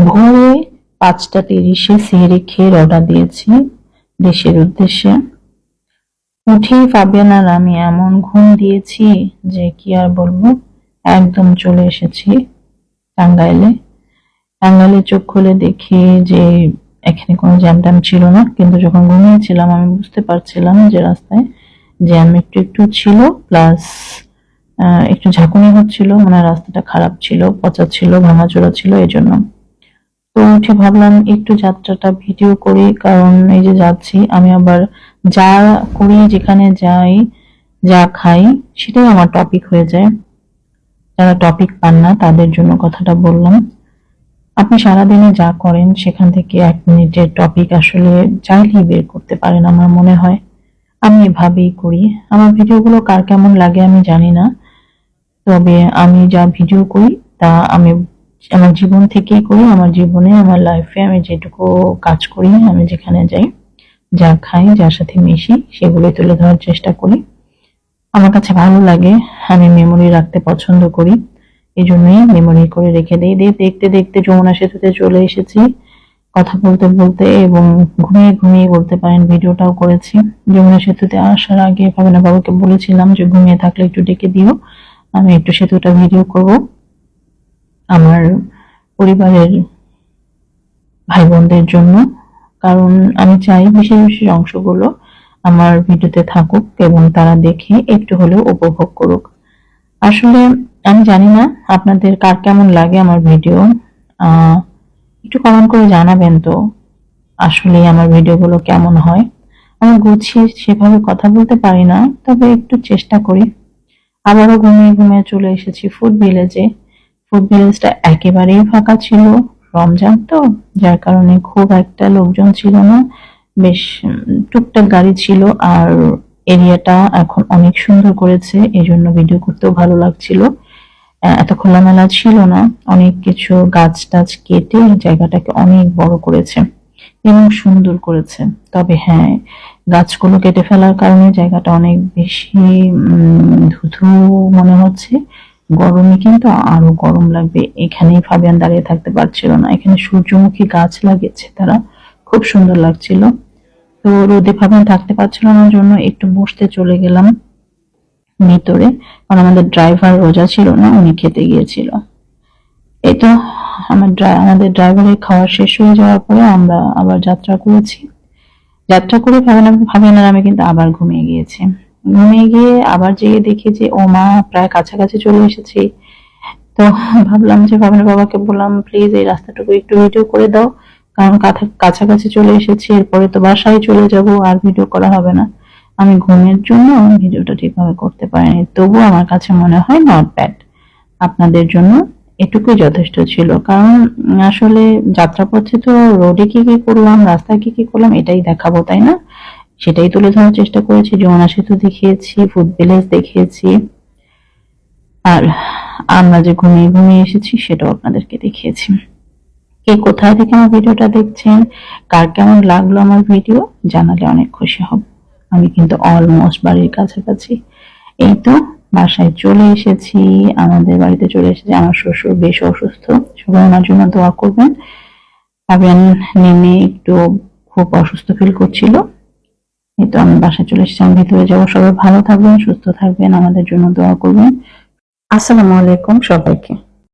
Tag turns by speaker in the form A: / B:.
A: ভোরে 5টা 30-এ সেহরি খেয়ে রওনা দিয়েছি দেশের উদ্দেশ্যে। উঠে ফাবিয়ান আর আমি এমন ঘুম দিয়েছি যে কি আর বলবো। একদম চলে এসেছি টাঙ্গাইলে। টাঙ্গাইলে চোখ খুলে দেখি যে এখানে কোনো জ্যাম ট্যাম ছিল না, কিন্তু যখন ঘুমিয়েছিলাম আমি বুঝতে পারছিলাম যে রাস্তায় জ্যাম একটু একটু ছিল, প্লাস একটু ঝাঁকুনি হচ্ছিল, মানে রাস্তাটা খারাপ ছিল, পচা ছিল, ভাঙাচোরা ছিল, এই জন্য। তো উঠে ভাবলাম একটু যাত্রাটা ভিডিও করি, কারণ এই যে যাচ্ছি আমি আবার যা করি, যেখানে যাই, যা খাই, সেটাই আমার টপিক হয়ে যায়। যারা টপিক পান না তাদের জন্য কথাটা বললাম। আপনি সারাদিনে যা করেন সেখান থেকে 1 মিনিটের টপিক আসলে চাইলেই বের করতে পারেন আমার মনে হয়। আমি এভাবেই করি। আমার ভিডিওগুলো কার কেমন লাগে আমি জানি না, তবে আমি যা ভিডিও করি তা আমি আমার জীবন থেকেই করি। আমার জীবনে, আমার লাইফে আমি যেটুকু কাজ করি, আমি যেখানে যাই, যা খাই, যার সাথে মিশি, সেগুলোই তুলে ধরার চেষ্টা করি। আমার কাছে ভালো লাগে, আমি মেমোরি রাখতে পছন্দ করি, এই জন্যই মেমোরি করে রেখে দিই। দেখতে দেখতে যমুনা সেতুতে চলে এসেছি কথা বলতে বলতে, এবং ঘুমিয়ে ঘুমিয়ে বলতে পারেন ভিডিওটাও করেছি। যমুনা সেতুতে আসার আগে ভাবনা বাবুকে বলেছিলাম যে ঘুমিয়ে থাকলে একটু ডেকে দিও, আমি একটু সেতুটা ভিডিও করব আমার পরিবারের ভাই বোনদের জন্য, কারণ আমি চাই বিশেষ বিশেষ অংশগুলো আমার ভিডিওতে থাকুক এবং তারা দেখে একটু হলেও উপভোগ করুক। আসলে আমি জানি না আপনাদের কার কেমন লাগে আমার ভিডিও, একটু কমেন্ট করে জানাবেন তো আসলে আমার ভিডিওগুলো কেমন হয়। আমি গুছিয়ে সেভাবে কথা বলতে পারি না, তবে একটু চেষ্টা করি। আবারও ঘুমিয়ে ঘুমিয়ে চলে এসেছি ফুড ভিলেজে। ফুড ভিলেজটা একেবারেই ফাঁকা ছিল, রমজান তো, যার কারণে খুব একটা লোকজন ছিল না, বেশ টুকটাক গাড়ি ছিল। আর এরিয়াটা এখন অনেক সুন্দর করেছে, এই জন্য ভিডিও করতেও ভালো লাগছিল। এত খোলামেলা ছিল না, অনেক কিছু গাছ টাছ কেটে জায়গাটাকে অনেক বড় করেছে এবং সুন্দর করেছে। তবে হ্যাঁ, গাছগুলো কেটে ফেলার কারণে জায়গাটা অনেক বেশি ধুধু মনে হচ্ছে। গরমে কিন্তু আরো গরম লাগবে। এখানেই ফাবিয়ান দাঁড়িয়ে থাকতে পারছিল না, এখানে সূর্যমুখী গাছ লাগিয়েছে তারা, খুব সুন্দর লাগছিল। তো রোদে ফাবিয়ান থাকতে পারছিল না, জন্য একটু বসতে চলে গেলাম ভিতরে, কারণ আমাদের ড্রাইভার রোজা ছিল না, উনি খেতে গিয়েছিল। এই তো আমাদের ড্রাইভারের খাওয়া শেষ হয়ে যাওয়ার পরে আমরা আবার যাত্রা করেছি। যাত্রা করে ফাবিয়ান আর আমি কিন্তু আবার ঘুমিয়ে গিয়েছি। ঘুমিয়ে গিয়ে আবার যেয়ে দেখি যে ও মা প্রায় কাছাকাছি চলে এসেছি। তো ভাবলাম যে ফাবিয়ানের বাবাকে বললাম, প্লিজ এই রাস্তাটুকু একটু ভিডিও করে দাও, কারণ কাছাকাছি চলে এসেছি, এরপরে তো বাসায় চলে যাব, আর ভিডিও করা হবে না। আমি ঘুমের জন্য ভিডিওটা ঠিকভাবে করতে পারিনি, তবুও আমার কাছে মনে হয় নট ব্যাড। আপনাদের জন্য এটুকুই যথেষ্ট ছিল, কারণ আসলে যাত্রাপথে তো রোডে কি কি করলাম, রাস্তায় কি কি করলাম, এটাই দেখাবো, তাই না? সেটাই তুলে ধরার চেষ্টা করেছি। যমুনা সেতু দেখিয়েছি, ফুড ভিলেজ দেখিয়েছি, আর আমরা যে ঘুমিয়ে ঘুমিয়ে এসেছি সেটাও আপনাদেরকে দেখিয়েছি। কে কোথায় থেকে আমার ভিডিওটা দেখছেন, কার কেমন লাগলো আমার ভিডিও, জানালে অনেক খুশি হব। আমি কিন্তু অলমোস্ট বাড়ির কাছাকাছি। এই তো বাসায় চলে এসেছি, আমাদের বাড়িতে চলে এসেছি। আমার শ্বশুর বেশ অসুস্থ, সবাই ওনার জন্য দোয়া করবেন। ফাবিয়ান নেমে একটু খুব অসুস্থ ফিল করছিল। এই তো আমি বাসায় চলে এসেছি, আমি ভিতরে যাবো। সবাই ভালো থাকবেন, সুস্থ থাকবেন, আমাদের জন্য দোয়া করবেন। আসসালামু আলাইকুম সবাইকে।